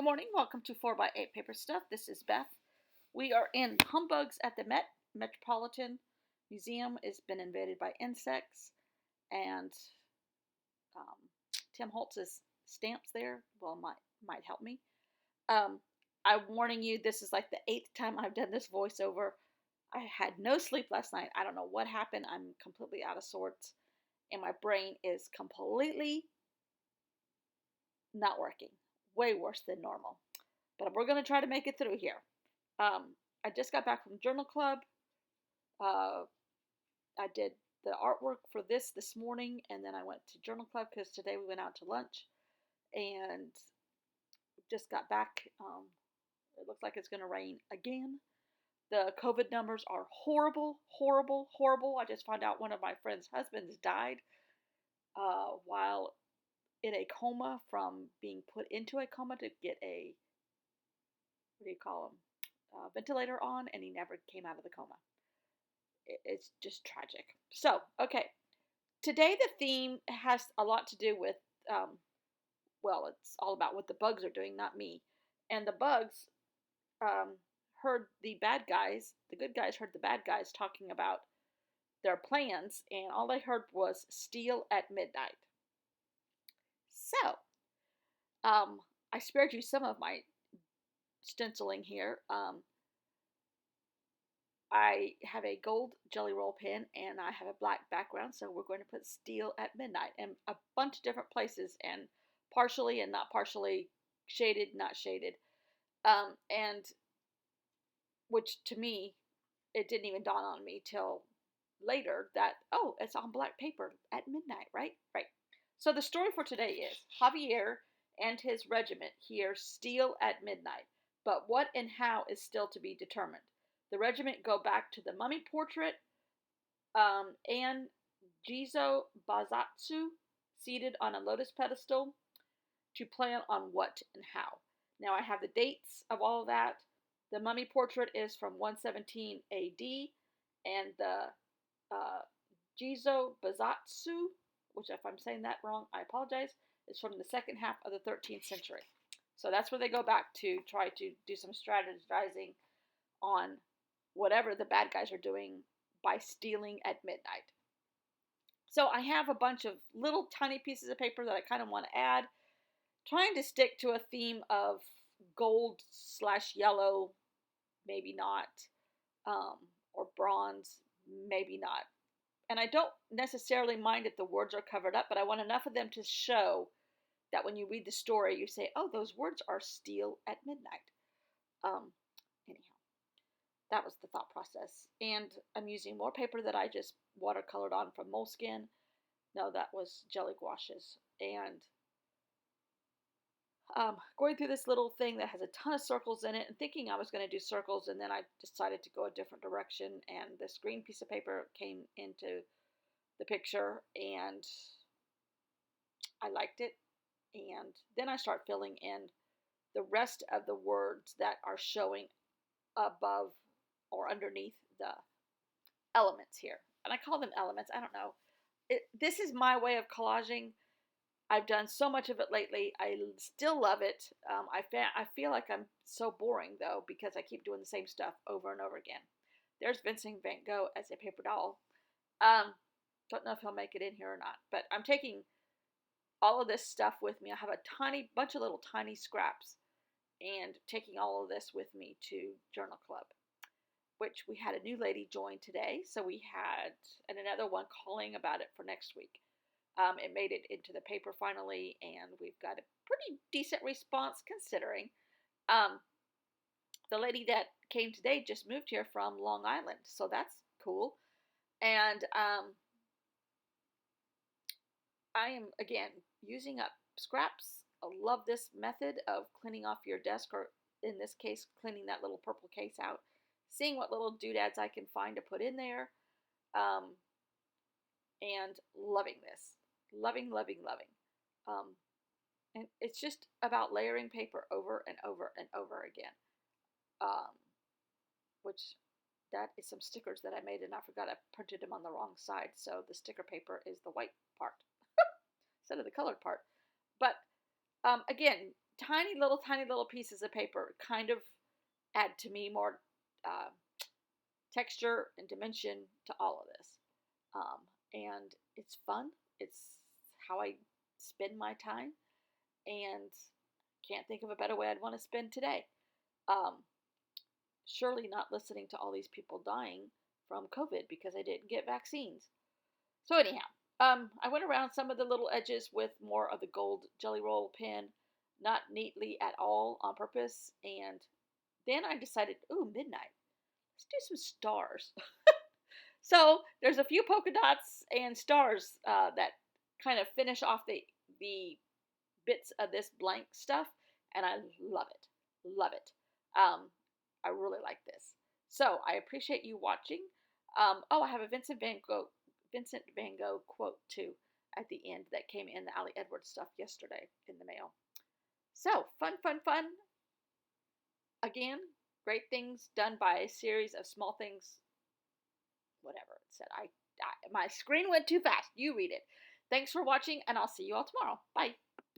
good morning. Welcome to 4x8 Paper Stuff. This is Beth. We are in Humbugs at the Metropolitan Museum. It's been invaded by insects, and um, Tim Holtz's stamps there might help me. I'm warning you, this is like the 8th time I've done this voiceover. I had no sleep last night. I don't know what happened. I'm completely out of sorts, and my brain is completely not working. Way worse than normal. But we're going to try to make it through here. I just got back from Journal Club. I did the artwork for this morning, and then I went to Journal Club because today we went out to lunch and just got back. It looks like it's going to rain again. The COVID numbers are horrible, horrible, horrible. I just found out one of my friend's husbands died while in a coma from being put into a coma to get a, what do you call them, ventilator on, and he never came out of the coma. It's just tragic. So, okay. Today the theme has a lot to do with, it's all about what the bugs are doing, not me. And the bugs heard the bad guys, the good guys heard the bad guys talking about their plans, and all they heard was steal at midnight. So, I spared you some of my stenciling here. I have a gold Jelly Roll pen and I have a black background, so we're going to put steal at midnight in a bunch of different places, and partially and not partially, shaded, not shaded, and which to me, it didn't even dawn on me till later that, oh, it's on black paper at midnight, right? Right. So the story for today is Javier and his regiment hear steal at midnight, but what and how is still to be determined. The regiment go back to the mummy portrait, and Jizo Bazatsu seated on a lotus pedestal to plan on what and how. Now I have the dates of all of that. The mummy portrait is from 117 AD, and the Jizo Bazatsu, which if I'm saying that wrong, I apologize, is from the second half of the 13th century. So that's where they go back to try to do some strategizing on whatever the bad guys are doing by stealing at midnight. So I have a bunch of little tiny pieces of paper that I kind of want to add, trying to stick to a theme of gold/yellow, maybe not, or bronze, maybe not. And I don't necessarily mind if the words are covered up, but I want enough of them to show that when you read the story, you say, oh, those words are steal at midnight. Anyhow, that was the thought process. And I'm using more paper that I just watercolored on from Moleskine. No, that was jelly gouaches. And going through this little thing that has a ton of circles in it and thinking I was going to do circles, and then I decided to go a different direction, and this green piece of paper came into the picture and I liked it. And then I start filling in the rest of the words that are showing above or underneath the elements here. And I call them elements. I don't know. This is my way of collaging. I've done so much of it lately. I still love it. I feel like I'm so boring, though, because I keep doing the same stuff over and over again. There's Vincent van Gogh as a paper doll. Don't know if he'll make it in here or not. But I'm taking all of this stuff with me. I have a bunch of little tiny scraps, and taking all of this with me to Journal Club, which we had a new lady join today. So we had another one calling about it for next week. It made it into the paper finally, and we've got a pretty decent response considering. The lady that came today just moved here from Long Island, so that's cool. And I am, again, using up scraps. I love this method of cleaning off your desk, or in this case, cleaning that little purple case out, seeing what little doodads I can find to put in there, and loving this. Loving, loving, loving. And it's just about layering paper over and over and over again. Which, that is some stickers that I made, and I forgot I printed them on the wrong side, so the sticker paper is the white part instead of the colored part. But again, tiny little pieces of paper kind of add to me more uh, texture and dimension to all of this. And it's fun. It's how I spend my time, and can't think of a better way I'd want to spend today. Um, Surely not listening to all these people dying from COVID because I didn't get vaccines. So anyhow, I went around some of the little edges with more of the gold Jelly Roll pen, not neatly at all on purpose, and then I decided, ooh, midnight. Let's do some stars. So there's a few polka dots and stars that kind of finish off the bits of this blank stuff, and I love it, love it. I really like this. So I appreciate you watching. Oh, I have a Vincent Van Gogh quote too at the end that came in the Ali Edwards stuff yesterday in the mail. So fun, fun, fun. Again, great things done by a series of small things. Whatever it said, my screen went too fast. You read it. Thanks for watching, and I'll see you all tomorrow. Bye.